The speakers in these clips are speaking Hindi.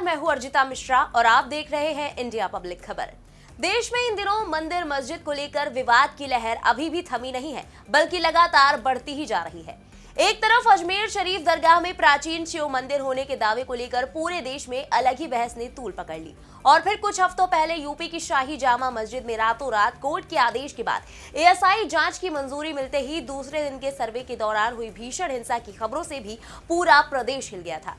नमस्कार, मैं हूं अर्जिता मिश्रा और आप देख रहे हैं इंडिया पब्लिक खबर। देश में इन दिनों मंदिर मस्जिद को लेकर विवाद की लहर अभी भी थमी नहीं है, बल्कि लगातार बढ़ती ही जा रही है। एक तरफ अजमेर शरीफ दरगाह में प्राचीन शिव मंदिर होने के दावे को लेकर पूरे देश में अलग ही बहस ने तूल पकड़ ली, और फिर कुछ हफ्तों पहले यूपी की शाही जामा मस्जिद में रातों रात कोर्ट के आदेश के बाद एएसआई जांच की मंजूरी मिलते ही दूसरे दिन के सर्वे के दौरान हुई भीषण हिंसा की खबरों से भी पूरा प्रदेश हिल गया था।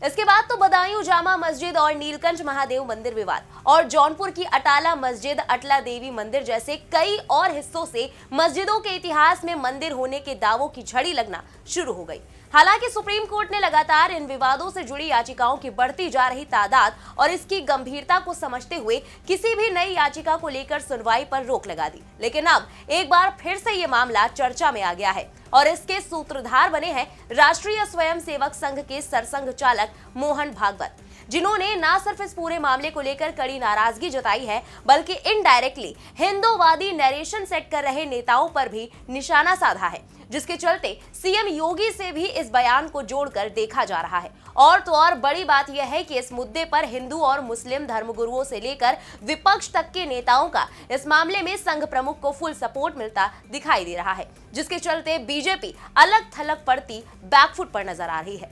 इसके बाद तो बदायूं जामा मस्जिद और नीलकंठ महादेव मंदिर विवाद और जौनपुर की अटाला मस्जिद, अटला देवी मंदिर जैसे कई और हिस्सों से मस्जिदों के इतिहास में मंदिर होने के दावों की झड़ी लगना शुरू हो गई। हालांकि सुप्रीम कोर्ट ने लगातार इन विवादों से जुड़ी याचिकाओं की बढ़ती जा रही तादाद और इसकी गंभीरता को समझते हुए किसी भी नई याचिका को लेकर सुनवाई पर रोक लगा दी। लेकिन अब एक बार फिर से ये मामला चर्चा में आ गया है और इसके सूत्रधार बने हैं राष्ट्रीय स्वयंसेवक संघ के सरसंघ चालक मोहन भागवत, जिन्होंने न सिर्फ इस पूरे मामले को लेकर कड़ी नाराजगी जताई है, बल्कि इनडायरेक्टली हिंदूवादी नैरेशन सेट कर रहे नेताओं पर भी निशाना साधा है, जिसके चलते सीएम योगी से भी इस बयान को जोड़कर देखा जा रहा है। और तो और बड़ी बात यह है कि इस मुद्दे पर हिंदू और मुस्लिम धर्मगुरुओं से लेकर विपक्ष तक के नेताओं का इस मामले में संघ प्रमुख को फुल सपोर्ट मिलता दिखाई दे रहा है, जिसके चलते बीजेपी अलग थलग पड़ती बैकफुट पर नजर आ रही है।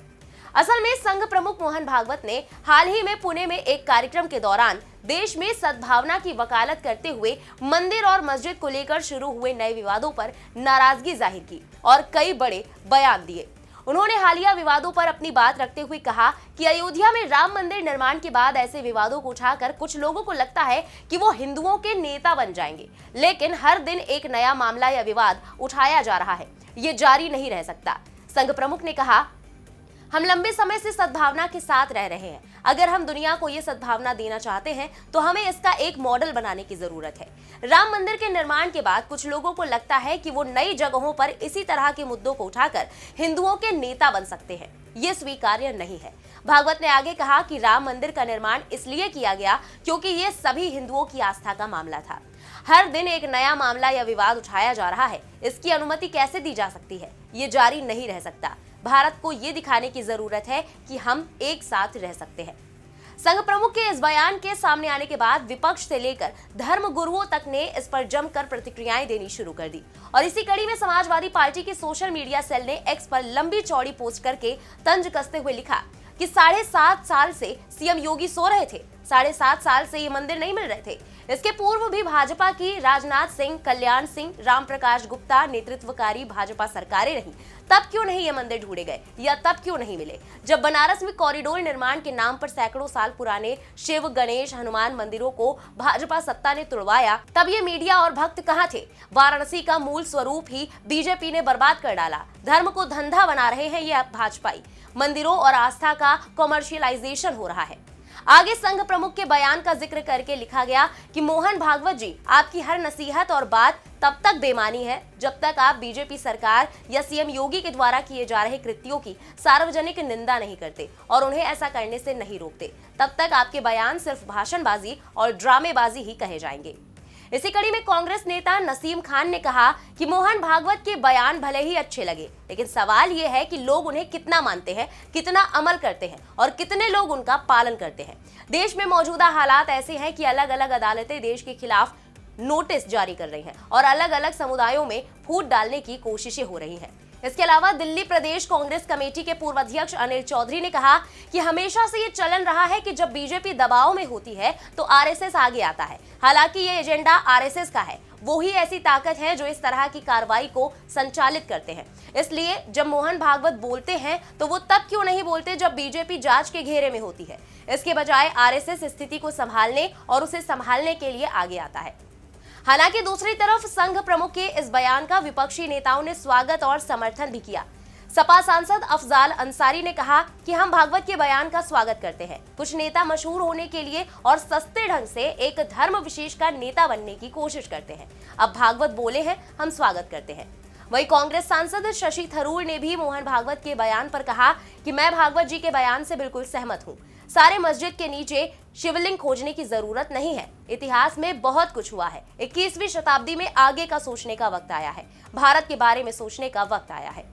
असल में संघ प्रमुख मोहन भागवत ने हाल ही में पुणे में एक कार्यक्रम के दौरान देश में सद्भावना की वकालत करते हुए मंदिर और मस्जिद को लेकर शुरू हुए नए विवादों पर नाराजगी जाहिर की और कई बड़े बयान दिए। उन्होंने हालिया विवादों पर अपनी बात रखते हुए कहा कि अयोध्या में राम मंदिर निर्माण के बाद ऐसे विवादों को उठाकर कुछ लोगों को लगता है कि वो हिंदुओं के नेता बन जाएंगे, लेकिन हर दिन एक नया मामला या विवाद उठाया जा रहा है, ये जारी नहीं रह सकता। संघ प्रमुख ने कहा, हम लंबे समय से सद्भावना के साथ रह रहे हैं। अगर हम दुनिया को ये सद्भावना देना चाहते हैं तो हमें इसका एक मॉडल बनाने की जरूरत है। राम मंदिर के निर्माण के बाद कुछ लोगों को लगता है कि वो नई जगहों पर इसी तरह के मुद्दों को उठाकर हिंदुओं के नेता बन सकते हैं। ये स्वीकार्य नहीं है। भागवत ने आगे कहा कि राम मंदिर का निर्माण इसलिए किया गया क्योंकि ये सभी हिंदुओं की आस्था का मामला था। हर दिन एक नया मामला या विवाद उठाया जा रहा है, इसकी अनुमति कैसे दी जा सकती है? ये जारी नहीं रह सकता। भारत को ये दिखाने की जरूरत है कि हम एक साथ रह सकते हैं। संघ प्रमुख के इस बयान के सामने आने के बाद विपक्ष से लेकर धर्म गुरुओं तक ने इस पर जमकर प्रतिक्रियाएं देनी शुरू कर दी, और इसी कड़ी में समाजवादी पार्टी के सोशल मीडिया सेल ने एक्स पर लंबी चौड़ी पोस्ट करके तंज कसते हुए लिखा कि 7.5 साल से सीएम योगी सो रहे थे, 7.5 साल से ये मंदिर नहीं मिल रहे थे। इसके पूर्व भी भाजपा की राजनाथ सिंह, कल्याण सिंह, राम प्रकाश गुप्ता नेतृत्वकारी भाजपा सरकारें रही, तब क्यों नहीं ये मंदिर ढूंढे गए या तब क्यों नहीं मिले? जब बनारस में कॉरिडोर निर्माण के नाम पर सैकड़ों साल पुराने शिव, गणेश, हनुमान मंदिरों को भाजपा सत्ता ने तुड़वाया, तब ये मीडिया और भक्त कहाँ थे? वाराणसी का मूल स्वरूप ही बीजेपी ने बर्बाद कर डाला। धर्म को धंधा बना रहे हैं ये भाजपाई। मंदिरों और आस्था का कॉमर्शियलाइजेशन हो रहा है। आगे संघ प्रमुख के बयान का जिक्र करके लिखा गया कि मोहन भागवत जी, आपकी हर नसीहत और बात तब तक बेमानी है जब तक आप बीजेपी सरकार या सीएम योगी के द्वारा किए जा रहे कृत्यों की सार्वजनिक निंदा नहीं करते और उन्हें ऐसा करने से नहीं रोकते। तब तक आपके बयान सिर्फ भाषणबाजी और ड्रामेबाजी ही कहे जाएंगे। इसी कड़ी में कांग्रेस नेता नसीम खान ने कहा कि मोहन भागवत के बयान भले ही अच्छे लगे, लेकिन सवाल यह है कि लोग उन्हें कितना मानते हैं, कितना अमल करते हैं और कितने लोग उनका पालन करते हैं। देश में मौजूदा हालात ऐसे हैं कि अलग अलग अदालतें देश के खिलाफ नोटिस जारी कर रही हैं और अलग अलग समुदायों में फूट डालने की कोशिशें हो रही हैं। इसके अलावा दिल्ली प्रदेश कांग्रेस कमेटी के पूर्व अध्यक्ष अनिल चौधरी ने कहा कि हमेशा से ये चलन रहा है कि जब बीजेपी दबाव में होती है तो आरएसएस आगे आता है। हालांकि ये एजेंडा आरएसएस का है, वो ही ऐसी ताकत है जो इस तरह की कार्रवाई को संचालित करते हैं। इसलिए जब मोहन भागवत बोलते हैं तो वो तब क्यों नहीं बोलते जब बीजेपी जांच के घेरे में होती है। इसके बजाय आरएसएस स्थिति को संभालने और उसे संभालने के लिए आगे आता है। हालांकि दूसरी तरफ संघ प्रमुख के इस बयान का विपक्षी नेताओं ने स्वागत और समर्थन भी किया। सपा सांसद अफजाल अंसारी ने कहा कि हम भागवत के बयान का स्वागत करते हैं। कुछ नेता मशहूर होने के लिए और सस्ते ढंग से एक धर्म विशेष का नेता बनने की कोशिश करते हैं। अब भागवत बोले हैं, हम स्वागत करते हैं। वहीं कांग्रेस सांसद शशि थरूर ने भी मोहन भागवत के बयान पर कहा कि मैं भागवत जी के बयान से बिल्कुल सहमत हूँ। सारे मस्जिद के नीचे शिवलिंग खोजने की जरूरत नहीं है। इतिहास में बहुत कुछ हुआ है। 21वीं शताब्दी में आगे का सोचने का वक्त आया है। भारत के बारे में सोचने का वक्त आया है।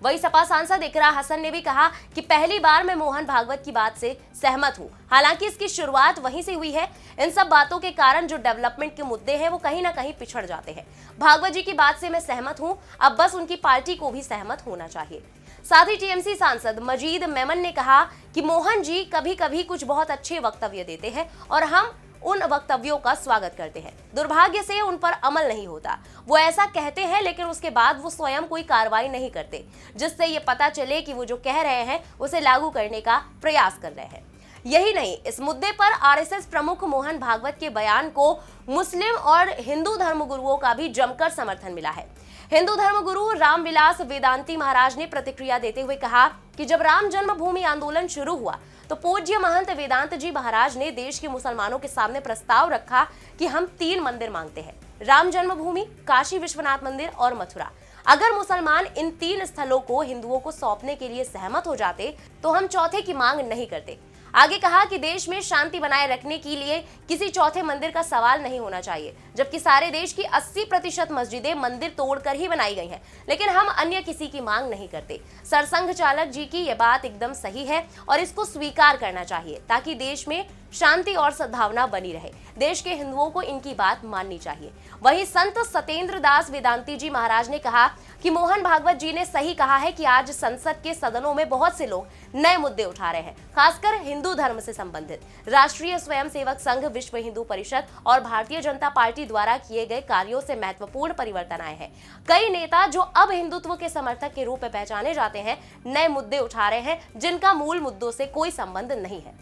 वही सपा सांसद इकरा हसन ने भी कहा कि पहली बार मैं मोहन भागवत की बात से सहमत हूं। हालांकि इसकी शुरुआत वहीं से हुई है। इन सब बातों के कारण जो डेवलपमेंट के मुद्दे हैं वो कहीं ना कहीं पिछड़ जाते हैं। भागवत जी की बात से मैं सहमत हूं, अब बस उनकी पार्टी को भी सहमत होना चाहिए। साथ ही टीएमसी सांसद मजीद मेमन ने कहा कि मोहन जी कभी कभी कुछ बहुत अच्छे वक्तव्य देते हैं और हम उन वक्तव्यों का स्वागत करते हैं। दुर्भाग्य से उन पर अमल नहीं होता। वो ऐसा कहते हैं लेकिन उसके बाद वो स्वयं कोई कार्रवाई नहीं करते, जिससे ये पता चले कि वो जो कह रहे हैं उसे लागू करने का प्रयास कर रहे हैं। यही नहीं, इस मुद्दे पर आरएसएस प्रमुख मोहन भागवत के बयान को मुस्लिम और हिंदू धर्मगुरुओं का भी जमकर समर्थन मिला है। हिंदू धर्मगुरु रामविलास वेदांती महाराज ने प्रतिक्रिया देते हुए कहा कि जब राम जन्मभूमि आंदोलन शुरू हुआ तो पूज्य महंत वेदांत जी महाराज ने देश के मुसलमानों के सामने प्रस्ताव रखा कि हम 3 मंदिर मांगते हैं, राम जन्मभूमि, काशी विश्वनाथ मंदिर और मथुरा। अगर मुसलमान इन 3 स्थलों को हिंदुओं को सौंपने के लिए सहमत हो जाते तो हम चौथे की मांग नहीं करते। आगे कहा कि देश में शांति बनाए रखने के लिए किसी चौथे मंदिर का सवाल नहीं होना चाहिए, जबकि सारे देश की 80% मस्जिदें मंदिर तोड़कर ही बनाई गई हैं, लेकिन हम अन्य किसी की मांग नहीं करते। सरसंघ चालक जी की ये बात एकदम सही है और इसको स्वीकार करना चाहिए ताकि देश में शांति और सद्भावना बनी रहे। देश के हिंदुओं को इनकी बात माननी चाहिए। वहीं संत सतेंद्र दास वेदांती जी महाराज ने कहा कि मोहन भागवत जी ने सही कहा है कि आज संसद के सदनों में बहुत से लोग नए मुद्दे उठा रहे हैं, खासकर हिंदू धर्म से संबंधित। राष्ट्रीय स्वयंसेवक संघ, विश्व हिंदू परिषद और भारतीय जनता पार्टी द्वारा किए गए कार्यों से महत्वपूर्ण परिवर्तन आए हैं। कई नेता जो अब हिंदुत्व के समर्थक के रूप में पहचाने जाते हैं, नए मुद्दे उठा रहे हैं जिनका मूल मुद्दों से कोई संबंध नहीं है।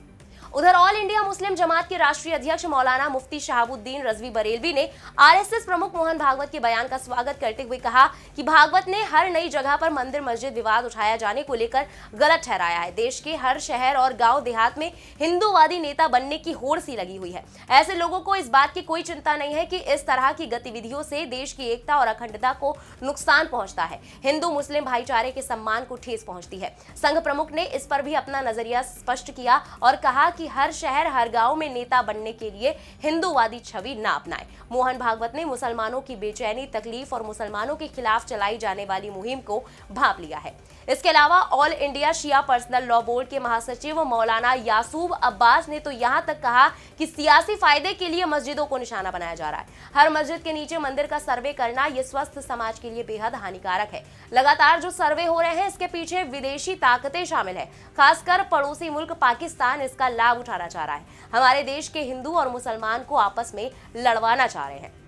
उधर ऑल इंडिया मुस्लिम जमात के राष्ट्रीय अध्यक्ष मौलाना मुफ्ती शहाबुद्दीन रजवी बरेलवी ने आरएसएस प्रमुख मोहन भागवत के बयान का स्वागत करते हुए कहा कि भागवत ने हर नई जगह पर मंदिर मस्जिद विवाद उठाया जाने को लेकर गलत ठहराया है। देश के हर शहर और गांव देहात में हिंदूवादी नेता बनने की होड़ सी लगी हुई है। ऐसे लोगों को इस बात की कोई चिंता नहीं है कि इस तरह की गतिविधियों से देश की एकता और अखंडता को नुकसान पहुंचता है, हिंदू मुस्लिम भाईचारे के सम्मान को ठेस पहुंचती है। संघ प्रमुख ने इस पर भी अपना नजरिया स्पष्ट किया और कहा कि हर शहर हर गांव में नेता बनने के लिए हिंदूवादी छवि न अपनाएं। मोहन भागवत ने मुसलमानों की बेचैनी, तकलीफ और मुसलमानों के खिलाफ चलाई जाने वाली मुहिम को भांप लिया है। इसके अलावा ऑल इंडिया शिया पर्सनल लॉ बोर्ड के महासचिव मौलाना यासूब अब्बास ने तो यहां तक कहा कि सियासी फायदे के लिए मस्जिदों को निशाना बनाया जा रहा है। हर मस्जिद के नीचे मंदिर का सर्वे करना यह स्वस्थ समाज के लिए बेहद हानिकारक है। लगातार जो सर्वे हो रहे हैं इसके पीछे विदेशी ताकतें शामिल है, खासकर पड़ोसी मुल्क पाकिस्तान इसका लाभ उठाना चाह रहा है। हमारे देश के हिंदू और मुसलमान को आपस में लड़वाना चाह रहे हैं।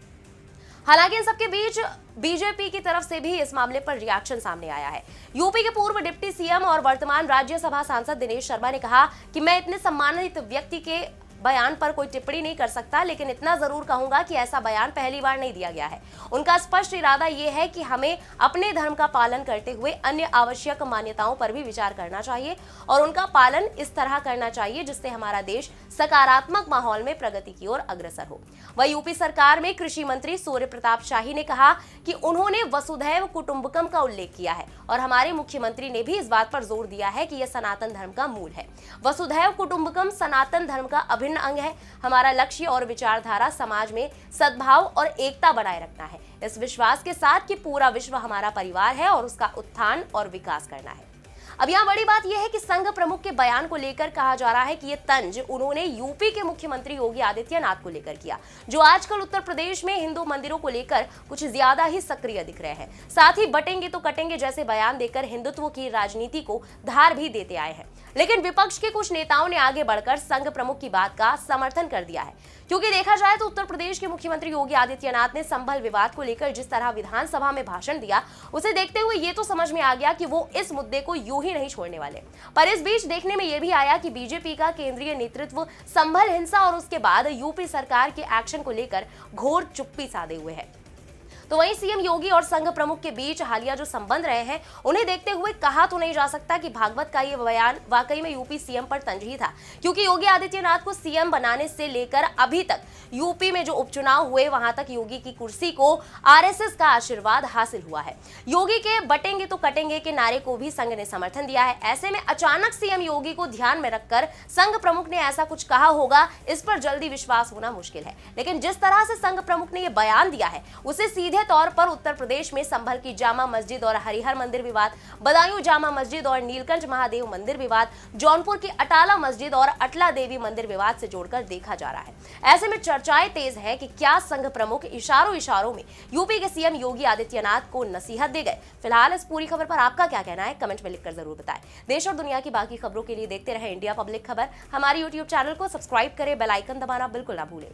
हालांकि इन सबके बीच बीजेपी की तरफ से भी इस मामले पर रिएक्शन सामने आया है। यूपी के पूर्व डिप्टी सीएम और वर्तमान राज्यसभा सांसद दिनेश शर्मा ने कहा कि मैं इतने सम्मानित व्यक्ति के बयान पर कोई टिप्पणी नहीं कर सकता, लेकिन इतना जरूर कहूंगा कि ऐसा बयान पहली बार नहीं दिया गया है। उनका स्पष्ट इरादा यह है कि हमें अपने धर्म का पालन करते हुए अन्य आवश्यक मान्यताओं पर भी विचार करना चाहिए और उनका पालन इस तरह करना चाहिए जिससे हमारा देश सकारात्मक माहौल में प्रगति की ओर अग्रसर हो। वह यूपी सरकार में कृषि मंत्री सूर्य प्रताप शाही ने कहा कि उन्होंने वसुधैव कुटुंबकम का उल्लेख किया है और हमारे मुख्यमंत्री ने भी इस बात पर जोर दिया है कि यह सनातन धर्म का मूल है। वसुधैव कुटुंबकम सनातन धर्म का अभिन्न अंग है। हमारा लक्ष्य और विचारधारा समाज में सद्भाव और एकता बनाए रखना है, इस विश्वास के साथ कि पूरा विश्व हमारा परिवार है और उसका उत्थान और विकास करना है। अब यहाँ बड़ी बात यह है कि संघ प्रमुख के बयान को लेकर कहा जा रहा है कि ये तंज उन्होंने यूपी के मुख्यमंत्री योगी आदित्यनाथ को लेकर किया, जो आजकल उत्तर प्रदेश में हिंदू मंदिरों को लेकर कुछ ज्यादा ही सक्रिय दिख रहे हैं। साथ ही बटेंगे तो कटेंगे जैसे बयान देकर हिंदुत्व की राजनीति को धार भी देते आए हैं। लेकिन विपक्ष के कुछ नेताओं ने आगे बढ़कर संघ प्रमुख की बात का समर्थन कर दिया है, क्योंकि देखा जाए तो उत्तर प्रदेश के मुख्यमंत्री योगी आदित्यनाथ ने संभल विवाद को लेकर जिस तरह विधानसभा में भाषण दिया, उसे देखते हुए ये तो समझ में आ गया कि वो इस मुद्दे को यूं ही नहीं छोड़ने वाले। पर इस बीच देखने में यह भी आया कि बीजेपी का केंद्रीय नेतृत्व संभल हिंसा और उसके बाद यूपी सरकार के एक्शन को लेकर घोर चुप्पी साधे हुए है। तो वहीं सीएम योगी और संघ प्रमुख के बीच हालिया जो संबंध रहे हैं, उन्हें देखते हुए कहा तो नहीं जा सकता कि भागवत का ये बयान वाकई में यूपी सीएम पर तंज ही था, क्योंकि योगी आदित्यनाथ को सीएम बनाने से लेकर अभी तक यूपी में जो उपचुनाव हुए वहां तक योगी की कुर्सी को आरएसएस का आशीर्वाद हासिल हुआ है। योगी के बटेंगे तो कटेंगे के नारे को भी संघ ने समर्थन दिया है। ऐसे में अचानक सीएम योगी को ध्यान में रखकर संघ प्रमुख ने ऐसा कुछ कहा होगा, इस पर जल्दी विश्वास होना मुश्किल है। लेकिन जिस तरह से संघ प्रमुख ने यह बयान दिया है, उसे सीधे है तौर पर उत्तर प्रदेश में संभल की जामा मस्जिद और हरिहर मंदिर विवाद, बदायूं जामा मस्जिद और नीलकंठ महादेव मंदिर विवाद, जौनपुर की अटाला मस्जिद और अटला देवी मंदिर विवाद से जोड़कर देखा जा रहा है। ऐसे में चर्चाएं तेज हैं कि क्या संघ प्रमुख इशारों में यूपी के सीएम योगी आदित्यनाथ को नसीहत दे गए। फिलहाल इस पूरी खबर पर आपका क्या कहना है, कमेंट में लिखकर जरूर बताएं। देश और दुनिया की बाकी खबरों के लिए देखते रहे इंडिया पब्लिक खबर। हमारे यूट्यूब चैनल को सब्सक्राइब करें, बेल आइकन दबाना बिल्कुल ना भूलें।